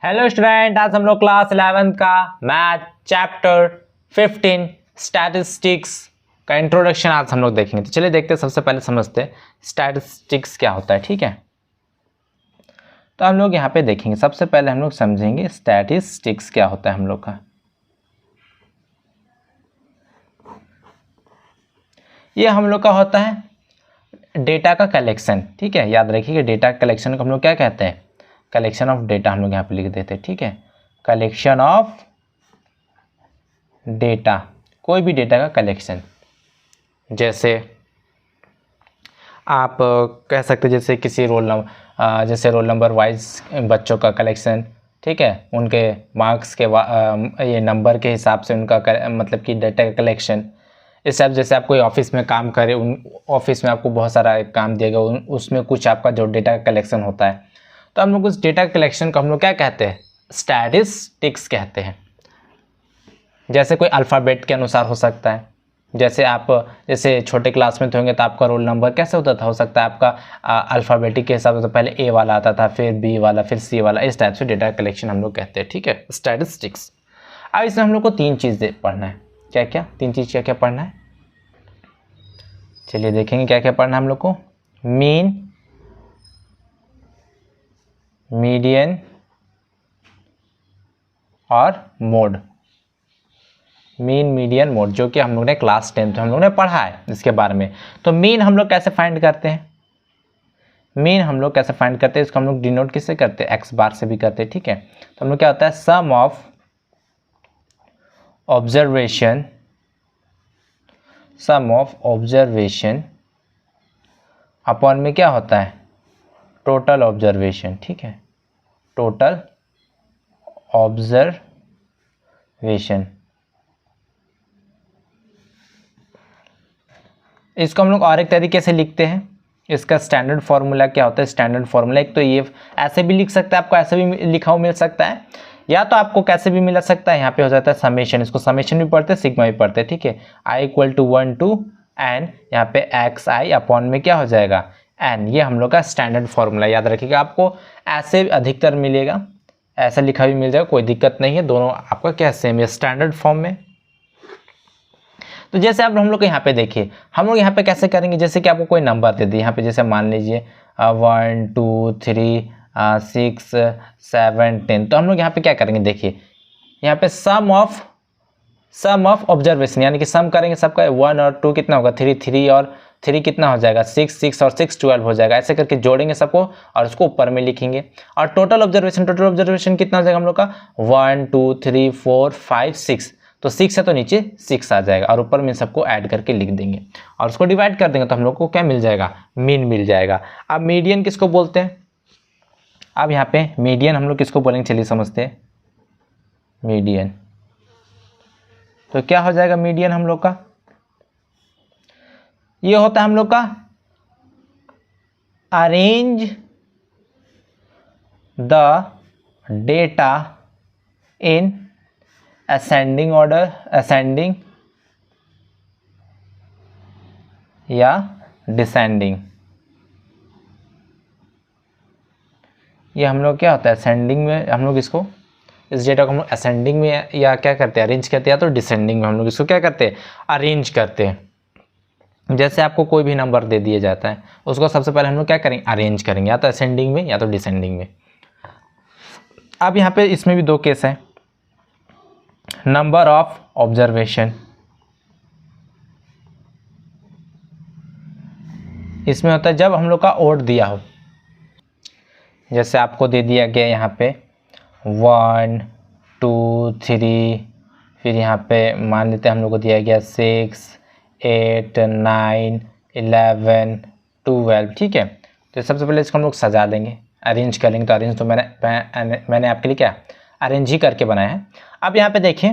Hello student, आज हम लोग क्लास 11 का मैथ चैप्टर 15 स्टैटिस्टिक्स का इंट्रोडक्शन आज हम लोग देखेंगे। तो चलिए देखते हैं, सबसे पहले समझते हैं स्टैटिस्टिक्स क्या होता है। ठीक है, तो हम लोग यहाँ पे देखेंगे। सबसे पहले हम लोग समझेंगे स्टैटिस्टिक्स क्या होता है हम लोग का। ये हम लोग का होता है डेटा का कलेक्शन। ठीक है, याद रखिए डेटा कलेक्शन को हम लोग क्या कहते हैं, कलेक्शन ऑफ डेटा हम लोग यहाँ पे लिख देते हैं। ठीक है, कलेक्शन ऑफ डेटा, कोई भी डेटा का कलेक्शन। जैसे आप कह सकते हैं जैसे किसी जैसे रोल नंबर वाइज बच्चों का कलेक्शन। ठीक है, उनके मार्क्स के ये नंबर के हिसाब से उनका मतलब कि डेटा का कलेक्शन। इस टाइप जैसे आप कोई ऑफिस में काम करें, उन ऑफिस में आपको बहुत सारा काम दिया गया, उसमें कुछ आपका जो डेटा का कलेक्शन होता है, तो हम लोग उस डेटा कलेक्शन को हम लोग क्या कहते हैं, स्टैटिस्टिक्स कहते हैं। जैसे कोई अल्फ़ाबेट के अनुसार हो सकता है। जैसे आप जैसे छोटे क्लास में होंगे तो आपका रोल नंबर कैसे होता था, हो सकता है आपका अल्फ़ाबेटिक के हिसाब से तो पहले ए वाला आता था, फिर बी वाला, फिर सी वाला। इस टाइप से डेटा कलेक्शन हम लोग कहते हैं। ठीक है, स्टैटिस्टिक्स। अब इसमें हम लोग को तीन चीज़ें पढ़ना है। क्या क्या तीन चीज़ क्या क्या पढ़ना है, चलिए देखेंगे क्या क्या पढ़ना है हम लोग को। मीन, मीडियन और मोड। मीन, मीडियन, मोड, जो कि हम लोग ने क्लास 10 में हम लोग ने पढ़ा है इसके बारे में। तो मीन हम लोग कैसे फाइंड करते हैं, मीन हम लोग कैसे फाइंड करते हैं, इसको हम लोग डिनोट किससे करते हैं, एक्स बार से भी करते हैं। ठीक है, तो हम लोग क्या होता है, sum of observation, sum of observation upon में क्या होता है, टोटल ऑब्जर्वेशन। ठीक है, टोटल ऑब्जर्वेशन। इसको हम लोग और एक तरीके से लिखते हैं। इसका स्टैंडर्ड फार्मूला क्या होता है, स्टैंडर्ड फार्मूला एक तो ये ऐसे भी लिख सकता है, आपको ऐसे भी लिखा हुआ मिल सकता है, या तो आपको कैसे भी मिल सकता है, यहाँ पे हो जाता है समेशन। इसको समेशन भी पढ़ते हैं, सिग्मा भी पढ़ते हैं। ठीक है, I equal to 1 to N, यहाँ पे एक्स आई अपॉन में क्या हो जाएगा, एन। ये हम लोग का स्टैंडर्ड फार्मूला, याद रखिएगा। आपको ऐसे अधिकतर मिलेगा, ऐसा लिखा भी मिल जाएगा, कोई दिक्कत नहीं है। दोनों आपका क्या सेम है, स्टैंडर्ड फॉर्म में। तो जैसे अब हम लोग यहाँ पे देखिए, हम लोग यहाँ पे कैसे करेंगे, जैसे कि आपको कोई नंबर दे दिए यहाँ पे, जैसे मान लीजिए 1 2 3 6 7 10। तो हम लोग यहाँ पे क्या करेंगे, देखिए यहाँ पे सम ऑफ ऑब्जर्वेशन, यानी कि सम करेंगे सबका। 1 और 2 कितना होगा, 3, 3 और 3 कितना हो जाएगा, 6, 6 और 6 12 हो जाएगा। ऐसे करके जोड़ेंगे सबको और उसको ऊपर में लिखेंगे। और टोटल ऑब्जर्वेशन कितना हो जाएगा हम लोग का, 1 2 3 4 5 6। तो 6 है तो नीचे 6 आ जाएगा, और ऊपर में सबको ऐड करके लिख देंगे और उसको डिवाइड कर देंगे, तो हम लोग को क्या मिल जाएगा, मीन मिल जाएगा। अब मीडियन किसको बोलते हैं, अब यहाँ पे मीडियन हम लोग किसको बोलेंगे, चलिए समझते हैं। मीडियन तो क्या हो जाएगा, मीडियन हम लोग का ये होता है हम लोग का arrange the data in ascending order, ascending या डिसेंडिंग। ये हम लोग क्या होता है, असेंडिंग में हम लोग इसको, इस डेटा को हम लोग असेंडिंग में या क्या करते हैं, अरेंज करते हैं, या तो डिसेंडिंग में हम लोग इसको क्या करते हैं, अरेंज करते हैं। जैसे आपको कोई भी नंबर दे दिया जाता है, उसको सबसे पहले हम लोग क्या करेंगे, अरेंज करेंगे, या तो असेंडिंग में या तो डिसेंडिंग में। अब यहाँ पे इसमें भी दो केस है, नंबर ऑफ ऑब्जर्वेशन, इसमें होता है जब हम लोग का ओड दिया हो। जैसे आपको दे दिया गया यहाँ पे 1 2 3, फिर यहाँ पे मान लेते हैं हम लोग को दिया गया 6 8 9 11 12। ठीक है, तो सबसे पहले इसको हम लोग सजा देंगे, अरेंज कर लेंगे। तो अरेंज तो मैंने आपके लिए क्या अरेंज ही करके बनाया है। अब यहाँ पे देखिए,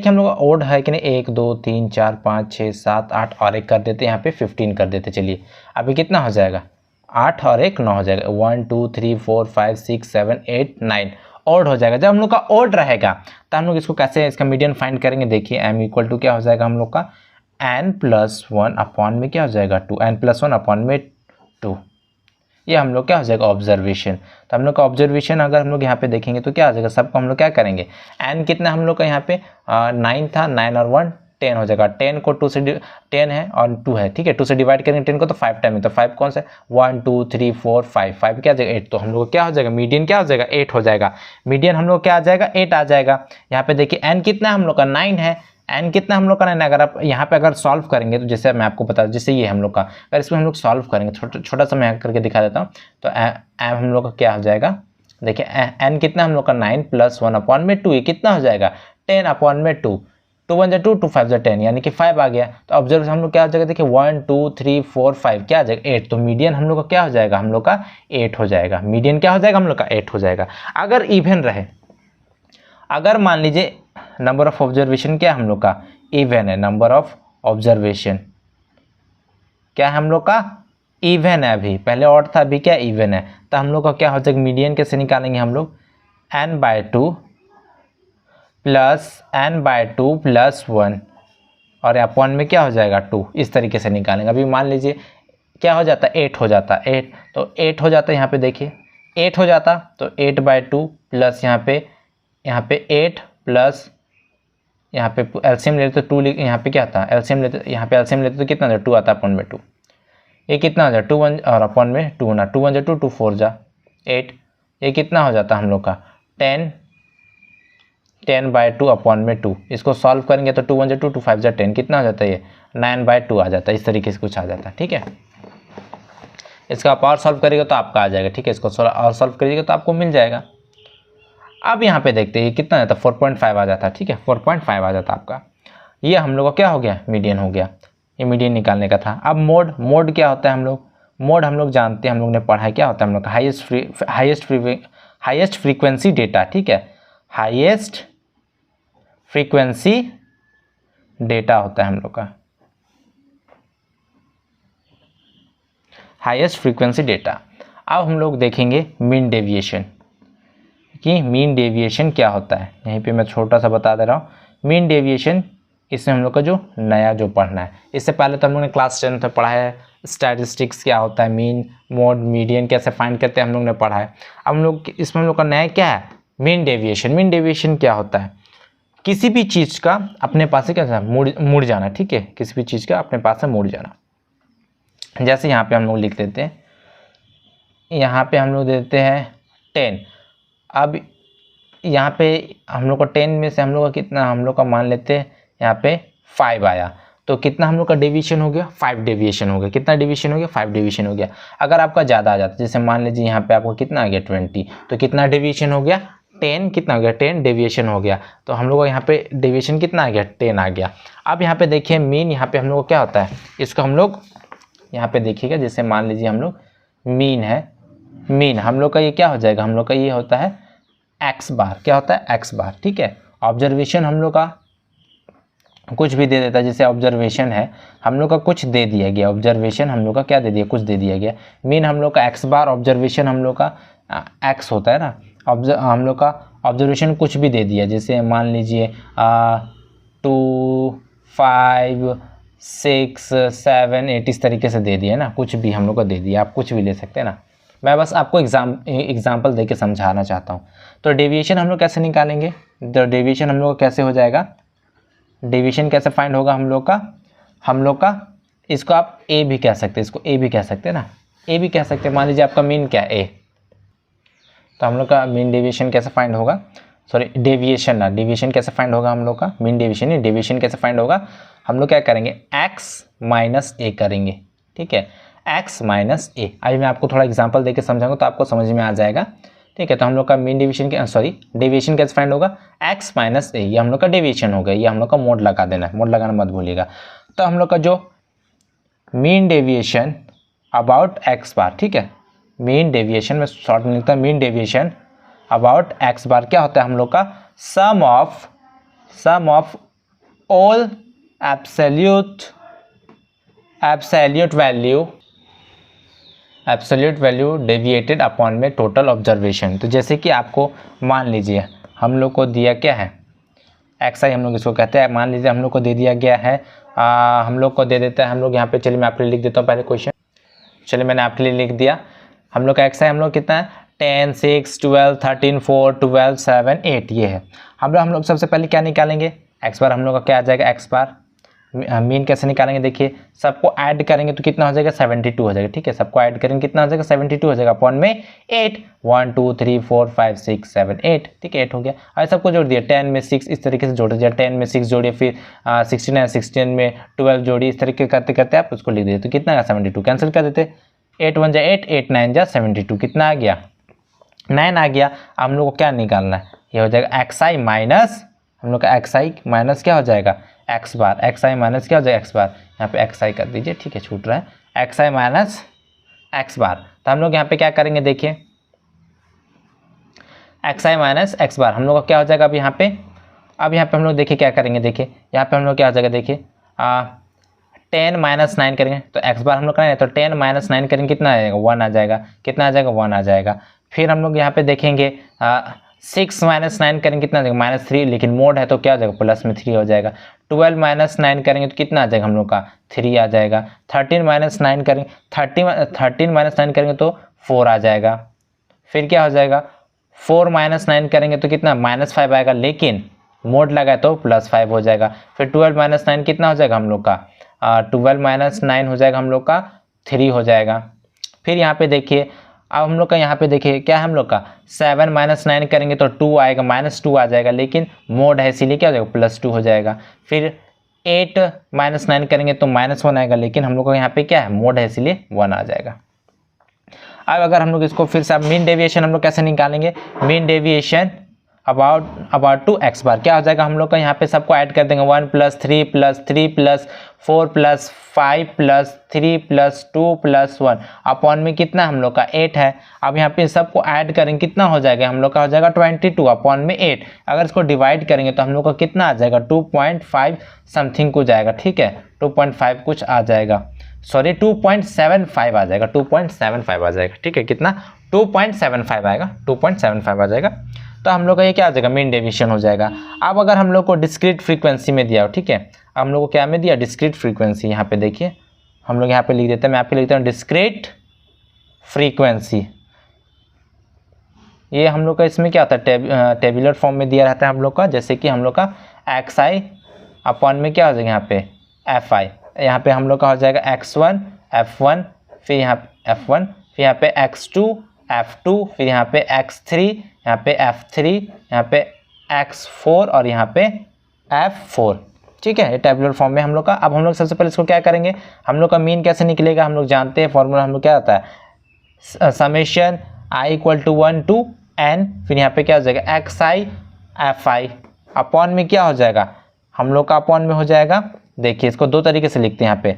हम लोग ओड है कि नहीं, 1 2 3 4 5 6 7 8 और एक कर देते, यहाँ पे 15 कर देते। चलिए अभी कितना हो जाएगा, 8 और 1 9 हो जाएगा, 1 2 3 4 5 6 7 8 9 ओड हो जाएगा। जब हम लोग का ओड रहेगा तो हम लोग इसको कैसे, इसका मीडियन फाइंड करेंगे। देखिए m इक्वल टू क्या हो जाएगा हम लोग का, n+1 अपॉन में क्या हो जाएगा 2, n+1 अपॉन में 2। ये हम लोग क्या हो जाएगा ऑब्जर्वेशन। तो हम लोग का ऑब्जर्वेशन अगर हम लोग यहाँ पे देखेंगे तो क्या हो जाएगा, सबको हम लोग क्या करेंगे, एन कितना हम लोग का यहाँ पे 9 था, 9 और 1 10 हो जाएगा। 10 को 2 से 10 है और 2 है, ठीक है, 2 से डिवाइड करेंगे 10 को तो 5 टाइम है, तो 5 कौन सा 1 2 3 4 5, 5 क्या आ जाएगा 8। तो हम लोग क्या हो जाएगा, मीडियन क्या हो जाएगा 8 हो जाएगा। मीडियन हम लोग क्या आ जाएगा 8 आ जाएगा। यहाँ पे देखिए एन कितना हम लोग का 9 है, एन कितना हम लोग का 9 है। अगर आप यहाँ पे अगर सॉल्व करेंगे तो जैसे मैं आपको बता, जैसे ये हम लोग का अगर इसमें हम लोग सॉल्व करेंगे, छोटा सा मैं करके दिखा देता हूँ। तो एम हम लोग का क्या हो जाएगा, देखिए एन कितना हम लोग का 9 + 1 अपॉन में 2, ये कितना हो जाएगा 10 अपॉन में 2, 2 1 2 2 5 10, यानी कि 5 आ गया। तो ऑब्जर्व हम लोग क्या हो जाएगा, देखिए 1 2 3 4 5 क्या आ जाएगा 8। तो मीडियन हम लोग का क्या हो जाएगा, हम लोग का 8 हो जाएगा। मीडियन क्या हो जाएगा हम लोग का 8 हो जाएगा। अगर इवन रहे, अगर मान लीजिए नंबर ऑफ ऑब्जर्वेशन क्या हम लोग का इवन है, नंबर ऑफ ऑब्जर्वेशन क्या है हम लोग का इवन है, अभी पहले ऑड था अभी क्या इवन है। तो हम लोग का क्या हो जाएगा, मीडियन कैसे निकालेंगे हम लोग, n/2 + n/2 + 1 और अपॉन में क्या हो जाएगा 2, इस तरीके से निकालेंगे। अभी मान लीजिए क्या हो जाता है 8 हो जाता है, 8 तो 8 हो जाता है, यहाँ पे देखिए 8 हो जाता, तो 8/2 प्लस यहाँ पे 8 प्लस यहाँ पे एलसीएम लेते तो 2, यहाँ पे क्या था एलसीएम लेते, यहाँ पे एलसीएम लेते तो कितना था 2 आता है अपॉन में 2, ये कितना हो जाए 2 1 और अपॉन में 2 ना, 2 1 2 2 4 जा 8, ये कितना हो जाता हम लोग का 10/2 अपॉन में 2। इसको सॉल्व करेंगे तो 2 1 2 2 5 10, कितना हो जाता है ये 9/2 आ जाता है, इस तरीके से कुछ आ जाता है, ठीक है। इसका आप और सॉल्व करिएगा तो आपका आ जाएगा, ठीक है, इसको और सॉल्व करिएगा तो आपको मिल जाएगा। अब यहाँ पे देखते हैं ये कितना जाता है 4.5 आ जाता है, ठीक है, 4.5 आ जाता है आपका। ये हम लोग का क्या हो गया, मीडियन हो गया। ये मीडियन निकालने का था। अब मोड क्या होता है, मोड हम लोग जानते हैं, हम लोग ने पढ़ा है क्या होता है हम लोग का हाईएस्ट फ्रीक्वेंसी डेटा, ठीक है, हाईएस्ट फ्रीक्वेंसी डेटा होता है हम लोग का, हाईएस्ट फ्रीक्वेंसी डेटा। अब हम लोग देखेंगे मीन डेविएशन कि मीन डेविएशन क्या होता है। यहीं पे मैं छोटा सा बता दे रहा हूँ, मीन डेविएशन इसमें हम लोग का जो नया जो पढ़ना है। इससे पहले तो हम लोग ने क्लास 10 में पढ़ा है स्टैटिस्टिक्स क्या होता है, मीन मोड मीडियन कैसे फाइंड करते हैं हम लोग ने पढ़ा है। अब हम लोग इसमें हम लोग का नया क्या है, मीन डेविएशन। मीन डेविएशन क्या होता है, किसी भी चीज़ का अपने पास से क्या मुड़ जाना, ठीक है, किसी भी चीज़ का अपने पास से मुड़ जाना। जैसे यहाँ पे हम लोग लिख देते हैं, यहाँ पे हम लोग देते हैं 10। अब यहाँ पे हम लोग का 10 में से हम लोग का कितना, हम लोग का मान लेते हैं यहाँ पे 5 आया, तो कितना हम लोग का डेविएशन हो गया 5 डेविएशन हो गया। कितना डेविएशन हो गया 5 डेविएशन हो गया। अगर आपका ज़्यादा आ जाता, जैसे मान लीजिए यहाँ पे आपको कितना आ गया 20, तो कितना डेविएशन हो गया 10, कितना हो गया 10 डेविएशन हो गया। तो हम लोग का यहाँ पे डेविएशन कितना आ गया 10 आ गया। अब यहाँ पे देखिए मीन, यहाँ पे हम लोग को क्या होता है, इसको हम लोग यहाँ पे देखिएगा, जैसे मान लीजिए हम लोग मीन है, मीन हम लोग का ये क्या हो जाएगा, हम लोग का ये होता है एक्स बार, क्या होता है एक्स बार, ठीक है। ऑब्जर्वेशन हम लोग का कुछ भी दे देता है, जैसे ऑब्जर्वेशन है हम लोग का कुछ दे दिया गया, ऑब्जर्वेशन हम लोग का क्या दे दिया, कुछ दे दिया गया। मीन हम लोग का एक्स बार, ऑब्जर्वेशन हम लोग का एक्स होता है ना, हम लोग का ऑब्जर्वेशन कुछ भी दे दिया, जैसे मान लीजिए 2 5 6 7 8 इस तरीके से दे दिया ना, कुछ भी हम लोग का दे दिया, आप कुछ भी ले सकते हैं ना। मैं बस आपको एग्जाम्पल दे के समझाना चाहता हूँ। तो डेविएशन हम लोग कैसे निकालेंगे, तो डेविएशन हम लोग कैसे हो जाएगा, डेविएशन कैसे फाइंड होगा हम लोग का इसको आप ए भी कह सकते हैं, इसको ए भी कह सकते हैं ना, ए भी कह सकते हैं। मान लीजिए आपका मीन क्या है ए, तो हम लोग का मीन डेविएशन कैसे फाइंड होगा, सॉरी डेविएशन ना, डेविएशन कैसे फाइंड होगा हम लोग का, मीन डेविएशन नहीं, डेविएशन कैसे फाइंड होगा, हम लोग क्या करेंगे x - a करेंगे, ठीक है, x - a। अभी मैं आपको थोड़ा एग्जांपल देके समझाऊंगा तो आपको समझ में आ जाएगा, ठीक है। तो हम लोग का मीन डेविएशन के डेविएशन कैसे फाइंड होगा, x - a, ये हम लोग का डेविएशन हो गया, ये हम लोग का मोड लगा देना है, मोड लगाना मत भूलिएगा। तो हम लोग का जो mean deviation about x bar, ठीक है, मीन डेविएशन में शॉर्ट में लिखता है mean deviation about x bar क्या होता है हम लोग का, sum of all absolute value deviated upon में टोटल ऑब्जर्वेशन। तो जैसे कि आपको मान लीजिए हम लोग को दिया क्या है xi, हम लोग इसको कहते हैं, मान लीजिए हम लोग को दे दिया गया है हम लोग को दे देता है, हम लोग यहाँ पे, चलिए मैं आपके लिए लिख देता हूँ पहले क्वेश्चन, चलिए मैंने आपके लिए लिख दिया। हम लोग का एक्स आई हम लोग कितना है 10, 6, 12, 13, 4, 12, 7, 8 ये है। हम लोग सबसे पहले क्या निकालेंगे, एक्स बार हम लोग का क्या आ जाएगा, एक्स बार मीन कैसे निकालेंगे, देखिए सबको ऐड करेंगे तो कितना हो जाएगा 72 हो जाएगा, ठीक है, सबको ऐड करेंगे कितना हो जाएगा 72 हो जाएगा अपॉन में 8, 1 2 3 4 5 6 7 8, ठीक है 8 हो गया। और सबको जोड़ दिया 10 में 6 इस तरीके से जोड़ दिया, 10 में 6 जोड़िए, फिर 16 में 12 जोड़िए, इस तरीके करते करते आप उसको लिख दीजिए तो कितना आएगा 72, कैंसिल कर देते 8 1 जा 8, 8 9 जा 72, कितना आ गया 9 आ गया। अब हम लोग को क्या निकालना है, ये हो जाएगा एक्स आई माइनस, हम लोग का एक्स आई माइनस क्या हो जाएगा एक्स बार, एक्स आई माइनस क्या हो जाएगा एक्स बार, यहाँ पे एक्स आई कर दीजिए, ठीक है छूट रहा है एक्स आई माइनस एक्स बार। तो हम लोग यहाँ पे क्या करेंगे, देखिए एक्स आई माइनस एक्स बार हम लोग का क्या हो जाएगा अब यहाँ पे हम लोग देखिए क्या करेंगे, देखिए यहाँ पे हम लोग क्या हो जाएगा, देखिए 10 माइनस 9 करेंगे तो एक्स बार हम लोग करेंगे तो 10 माइनस 9 करेंगे कितना आ जाएगा 1 आ जाएगा, कितना आ जाएगा 1 आ जाएगा। फिर हम लोग यहाँ पे देखेंगे 6 माइनस 9 करेंगे कितना आ जाएगा -3, लेकिन मोड है तो क्या हो जाएगा प्लस में 3 हो जाएगा। 12 माइनस 9 करेंगे तो कितना आ जाएगा हम लोग का 3 आ जाएगा। 13 माइनस 9 करेंगे 13 माइनस 9 करेंगे तो 4 आ जाएगा। फिर क्या हो जाएगा 4 माइनस 9 करेंगे तो कितना -5 आएगा, लेकिन मोड लगा तो +5 हो जाएगा। फिर 12 माइनस 9 कितना हो जाएगा हम लोग का 12 माइनस 9 हो जाएगा हम लोग का 3 हो जाएगा। फिर यहाँ पे देखिए अब हम लोग का यहाँ पे देखिए क्या है हम लोग का 7 माइनस 9 करेंगे तो 2 आएगा, -2 आ जाएगा, लेकिन मोड है इसीलिए क्या हो जाएगा +2 हो जाएगा। फिर 8 माइनस 9 करेंगे तो -1 आएगा, लेकिन हम लोग का यहाँ पे क्या है मोड है इसीलिए 1 आ जाएगा। अब अगर हम लोग इसको फिर से अब मीन डेविएशन हम लोग कैसे निकालेंगे, mean deviation about two x bar क्या हो जाएगा हम लोग का यहाँ पे सबको ऐड कर देंगे 1 + 3 + 3 + 4 + 5 + 3 + 2 + 1 अपॉन में कितना हम लोग का 8 है। अब यहाँ पे सबको ऐड करेंगे कितना हो जाएगा हम लोग का हो जाएगा 22 अपॉन में 8। अगर इसको डिवाइड करेंगे तो हम लोग का कितना आ जाएगा 2.5 समथिंग कुछ आएगा, ठीक है 2.5 कुछ आ जाएगा, सॉरी 2.75 आ जाएगा, 2.75 आ जाएगा, ठीक है कितना 2.75 आएगा, 2.75 आ जाएगा। तो हम लोग का ये क्या आ जाएगा मीन डेविएशन हो जाएगा। अब अगर हम लोग को डिस्क्रीट फ्रीक्वेंसी में दिया हो, ठीक है हम लोग को क्या में दिया डिस्क्रीट फ्रीक्वेंसी, यहाँ पे देखिए हम लोग यहाँ पे लिख देते हैं, मैं यहाँ पे लिखता हूँ डिस्क्रीट फ्रीक्वेंसी। ये हम लोग का इसमें क्या आता है टेबुलर फॉर्म में दिया रहता है हम लोग का, जैसे कि हम लोग का एक्स आई अपॉन में क्या हो जाएगा यहाँ पे एफ आई, यहाँ पे हम लोग का हो जाएगा x1 f1, फिर यहाँ f1, फिर यहाँ पे x2 f2, फिर यहाँ पे x3, यहाँ पे f3, यहाँ पे x4 और यहाँ पे f4, ठीक है ये टेबुलर फॉर्म में हम लोग का। अब हम लोग सबसे पहले इसको क्या करेंगे, हम लोग का मीन कैसे निकलेगा, हम लोग जानते हैं फॉर्मूला हम लोग क्या आता है समेशन i = 1 to n, फिर यहाँ पे क्या हो जाएगा x I F I upon में क्या हो जाएगा हम लोग का अपॉन में हो जाएगा, देखिए इसको दो तरीके से लिखते हैं यहाँ पे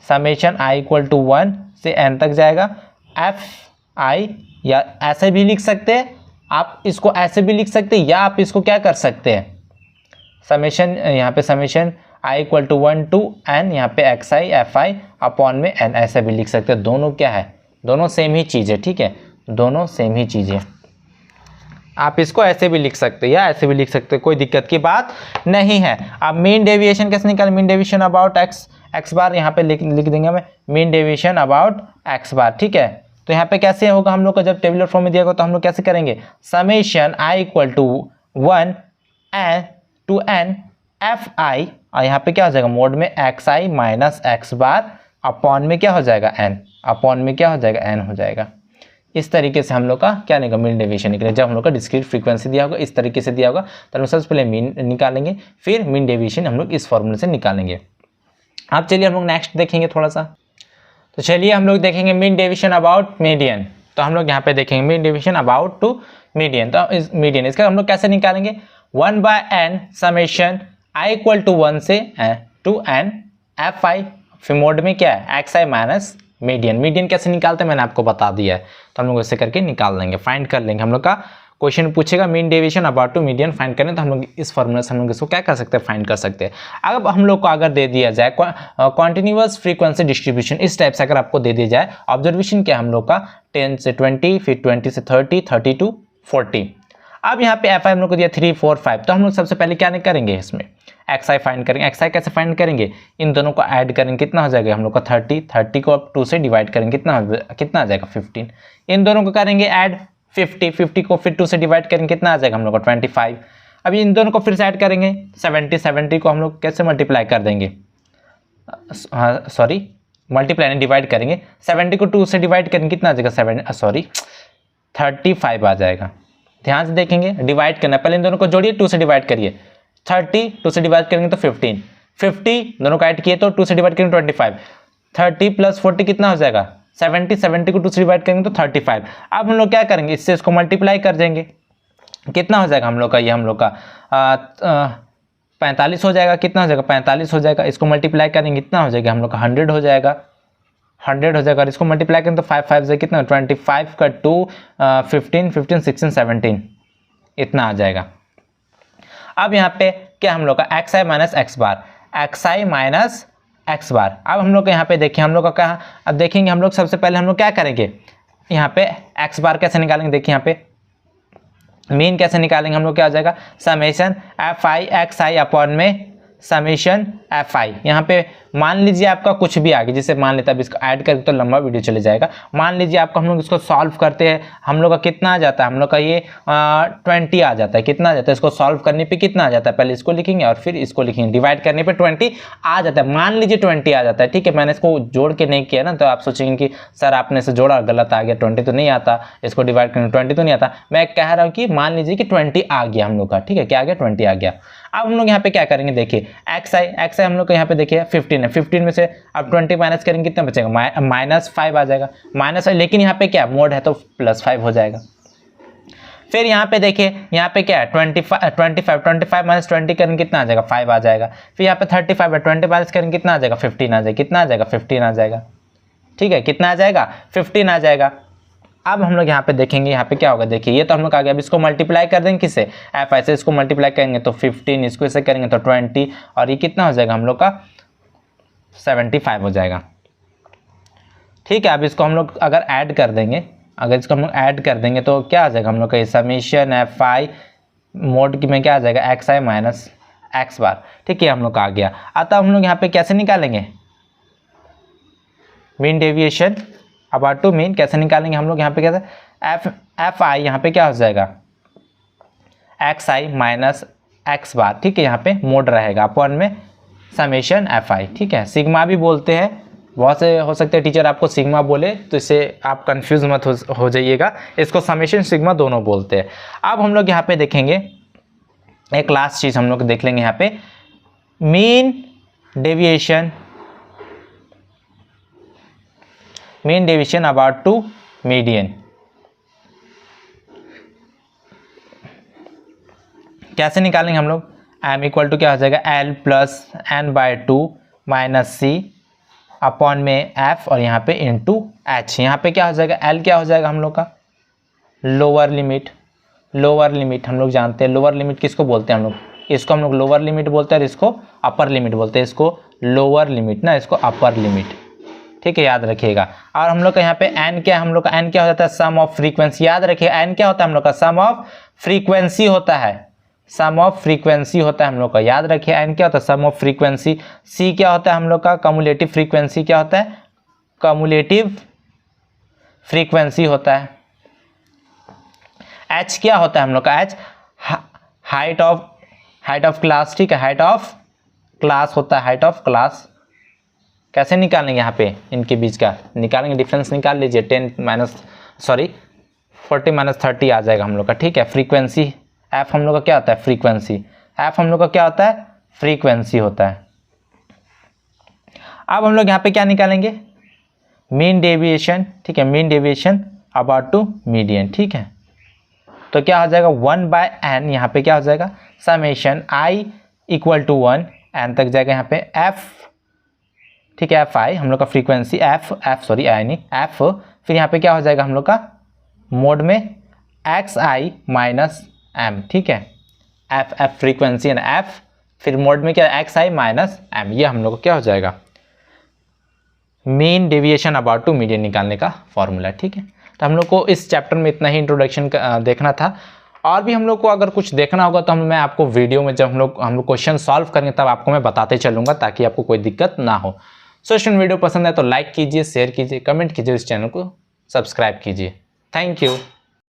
समेशन i = 1 से n तक जाएगा एफ आई, या ऐसे भी लिख सकते हैं आप, इसको ऐसे भी लिख सकते हैं, या आप इसको क्या कर सकते हैं समेशन यहाँ पे समेशन i = 1 to n, यहाँ पे x I F I upon में n ऐसे भी लिख सकते हैं। दोनों क्या है दोनों सेम ही चीज़ है, ठीक है दोनों सेम ही चीज़ है। आप इसको ऐसे भी लिख सकते हैं या ऐसे भी लिख सकते हैं, कोई दिक्कत की बात नहीं है। अब मीन डेविएशन कैसे निकालें, मीन डेविएशन अबाउट एक्स बार यहाँ पे लिख देंगे हमें मीन डेविएशन अबाउट एक्स बार, ठीक है। तो यहाँ पे कैसे होगा हम लोग का जब टेबुलर फॉर्म में दिया होगा तो हम लोग कैसे करेंगे summation i = 1 to n F I, और यहाँ पे क्या हो जाएगा मोड में एक्स आई माइनस एक्स बार अपॉन में क्या हो जाएगा n, अपॉन में क्या हो जाएगा n हो जाएगा। इस तरीके से हम लोग का क्या निकलेगा मीन डेविएशन निकलेगा। जब हम लोग का डिस्क्रीट फ्रीक्वेंसी दिया होगा इस तरीके से दिया होगा तो हम सबसे पहले मीन निकालेंगे, फिर मीन डेविएशन हम लोग इस फॉर्मूले से निकालेंगे। अब चलिए हम लोग नेक्स्ट देखेंगे थोड़ा सा, तो चलिए हम लोग देखेंगे मीन डेविएशन अबाउट मीडियन। तो हम लोग यहाँ पे देखेंगे mean deviation about to median. तो इस मीडियन इसका हम लोग कैसे निकालेंगे 1/n समेशन i = 1 से to n एफ आई, फिर मोड में क्या है एक्स आई माइनस मीडियन। मीडियन कैसे निकालते हैं मैंने आपको बता दिया है, तो हम लोग ऐसे करके निकाल लेंगे, फाइंड कर लेंगे। हम लोग का क्वेश्चन पूछेगा mean deviation about to median find करने, तो हम लोग इस फॉर्मूला से हम लोग इसको क्या कर सकते हैं फाइंड कर सकते हैं। अब हम लोग को अगर दे दिया जाए कॉन्टिन्यूअस फ्रीक्वेंसी डिस्ट्रीब्यूशन इस टाइप से अगर आपको दे दिया जाए, ऑब्जर्वेशन क्या हम लोग का 10 से 20, फिर 20 से 30, 30 to 40। अब यहाँ पे एफ आई हम लोग को दिया 3, 4, 5, तो हम लोग सबसे पहले क्या करेंगे इसमें एक्स आई फाइंड करेंगे। एक्स आई कैसे फाइंड करेंगे, इन दोनों को ऐड करेंगे, कितना हो जाएगा हम लोग का 30, 30 को अब 2 से डिवाइड करेंगे, कितना आ जाएगा 15। इन दोनों को करेंगे ऐड 50, 50 को फिर 2 से डिवाइड करेंगे, कितना आ जाएगा हम लोग का 25। अब इन दोनों को फिर से ऐड करेंगे 70, 70 को हम लोग कैसे मल्टीप्लाई कर देंगे, हाँ सॉरी मल्टीप्लाई नहीं डिवाइड करेंगे, 70 को 2 से डिवाइड करेंगे, कितना आ जाएगा 35 आ जाएगा। ध्यान से देखेंगे, डिवाइड करना, पहले इन दोनों को जोड़िए, 2 से डिवाइड करिए, 30 2 से डिवाइड करेंगे तो 15, 50 दोनों को ऐड किए तो 2 से डिवाइड करेंगे 25, 30 प्लस 40 कितना हो जाएगा 70, 70 को 2 से डिवाइड करेंगे तो 35। अब हम लोग क्या करेंगे, इससे इसको मल्टीप्लाई कर देंगे, कितना हो जाएगा हम लोग का, ये हम लोग का 45 हो जाएगा, कितना हो जाएगा 45 हो जाएगा। इसको मल्टीप्लाई करेंगे कितना हो जाएगा हम लोग का 100 हो जाएगा, 100 हो जाएगा। और इसको मल्टीप्लाई करें तो 5 5 से कितना 25 का 2 15 15 16 17 इतना आ जाएगा। अब यहाँ पे क्या हम लोग का एक्स आई माइनस एक्स बार, एक्स आई माइनस एक्स बार। अब हम लोग यहाँ पे देखिए हम लोग का कहाँ, अब देखेंगे हम लोग सबसे पहले हम लोग क्या करेंगे, यहाँ पे एक्स बार कैसे निकालेंगे, देखिए यहाँ पे मीन कैसे निकालेंगे हम लोग, क्या हो जाएगा summation F I x I upon में समेशन एफ आई। यहाँ पे मान लीजिए आपका कुछ भी आ गया, जैसे मान लेते हैं, अब इसको ऐड करके तो लंबा वीडियो चले जाएगा। मान लीजिए आपका हम लोग इसको सॉल्व करते हैं, हम लोग का कितना आ जाता है, हम लोग का ये 20 आ जाता है, कितना आ जाता है, इसको सॉल्व करने पे कितना आ जाता है, पहले इसको लिखेंगे और फिर इसको लिखेंगे, डिवाइड करने पे 20 आ जाता है। मान लीजिए 20 आ जाता है, ठीक है, मैंने इसको जोड़ के नहीं किया ना, तो आप सोचेंगे कि सर आपने इसे जोड़ा गलत आ गया, 20 तो नहीं आता, इसको डिवाइड करने 20 तो नहीं आता। मैं कह रहा हूँ कि मान लीजिए कि 20 आ गया हम लोग का, ठीक है, क्या आ गया 20 आ गया। अब हम लोग यहाँ पे क्या करेंगे, देखिए एक्स आई हम लोग को यहाँ पे देखिए 15 है, 15 में से अब 20 माइनस करेंगे कितना बचेगा, -5 आ जाएगा, माइनस, लेकिन यहाँ पे क्या मोड है तो +5 हो जाएगा। फिर यहाँ पे देखिए, यहाँ पे क्या है 25 माइनस 20 करेंगे कितना आ जाएगा 5 आ जाएगा। फिर यहाँ पे 35 है, 20 माइनस करेंगे कितना आ जाएगा 15 आ जाएगा, कितना आ जाएगा 15 आ जाएगा, ठीक है, कितना आ जाएगा 15 आ जाएगा। अब हम लोग यहाँ पे देखेंगे, यहाँ पे क्या होगा, देखिए ये तो हम लोग आ गया, अब इसको मल्टीप्लाई कर देंगे किससे, एफ आई से, इसको मल्टीप्लाई करेंगे तो 15, इसको इसे करेंगे तो 20, और ये कितना हो जाएगा हम लोग का 75 हो जाएगा, ठीक है। अब इसको हम लोग अगर ऐड कर देंगे, अगर इसको हम लोग ऐड कर देंगे तो क्या आ जाएगा हम लोग का समेशन एफ आई मोड की में क्या आ जाएगा एक्स आई माइनस एक्स बार, ठीक है, हम लोग का आ गया। अतः हम लोग यहाँ पे कैसे निकालेंगे mean deviation about to mean, कैसे निकालेंगे हम लोग, यहाँ पे क्या था एफ आई, यहाँ पे क्या हो जाएगा एक्स आई माइनस एक्स बार, ठीक है, यहाँ पे मोड रहेगा अपॉन में समेशन एफ आई, ठीक है, सिग्मा भी बोलते हैं, बहुत से हो सकते हैं टीचर आपको सिग्मा बोले तो इससे आप कंफ्यूज मत हो जाइएगा, इसको समेशन सिग्मा दोनों बोलते हैं। अब हम लोग यहाँ पे देखेंगे एक लास्ट चीज़ हम लोग देख लेंगे, यहाँ पे mean deviation about to median, कैसे निकालेंगे हम लोग, m इक्वल टू क्या हो जाएगा l प्लस n/2 माइनस सी अपॉन में f और यहाँ पे इंटू h। यहाँ पे क्या हो जाएगा l क्या हो जाएगा हम लोग का लोअर लिमिट, हम लोग जानते हैं लोअर लिमिट किसको बोलते हैं हम लोग, इसको हम लोग लोअर लिमिट बोलते हैं और इसको अपर लिमिट बोलते हैं, इसको लोअर लिमिट ना, इसको अपर लिमिट, ठीक है, याद रखिएगा। और हम लोग का यहाँ पे n क्या है, हम लोग का n क्या हो जाता है सम ऑफ फ्रीक्वेंसी, याद रखिए n क्या होता है हम लोग का सम ऑफ फ्रीक्वेंसी होता है, सम ऑफ फ्रीक्वेंसी होता है हम लोग का, याद रखिए n क्या होता है सम ऑफ फ्रीक्वेंसी। c क्या होता है हम लोग का कम्युलेटिव फ्रीक्वेंसी, क्या होता है कम्युलेटिव फ्रीक्वेंसी होता है। h क्या होता है हम लोग का h हाइट ऑफ क्लास, ठीक है, हाइट ऑफ क्लास होता है, हाइट ऑफ क्लास। कैसे निकालेंगे यहाँ पे इनके बीच का निकालेंगे, डिफरेंस निकाल लीजिए 40 माइनस 30 आ जाएगा हम लोग का, ठीक है। फ्रीक्वेंसी एफ हम लोग का क्या होता है फ्रीक्वेंसी, एफ हम लोग का क्या होता है फ्रीक्वेंसी होता है। अब हम लोग यहाँ पे क्या निकालेंगे मीन डेविएशन, ठीक है, mean deviation about to median, ठीक है। तो क्या हो जाएगा 1/n, यहाँ पे क्या हो जाएगा summation i equal to 1 n तक जाएगा यहाँ पे f, ठीक है, एफ आई हम लोग का फ्रीक्वेंसी एफ, फिर यहाँ पे क्या हो जाएगा हम लोग का मोड में एक्स आई माइनस एम, ठीक है, एफ फ्रीक्वेंसी एंड एफ, फिर मोड में क्या एक्स आई माइनस एम, ये हम लोग को क्या हो जाएगा mean deviation about to median निकालने का फॉर्मूला, ठीक है। तो हम लोग को इस चैप्टर में इतना ही इंट्रोडक्शन देखना था। और भी हम लोग को अगर कुछ देखना होगा तो मैं आपको वीडियो में जब हम लोग क्वेश्चन सॉल्व करेंगे तब आपको मैं बताते चलूँगा, ताकि आपको कोई दिक्कत ना हो। सो स्टूडेंट, वीडियो पसंद है तो लाइक कीजिए, शेयर कीजिए, कमेंट कीजिए, इस चैनल को सब्सक्राइब कीजिए। Thank you.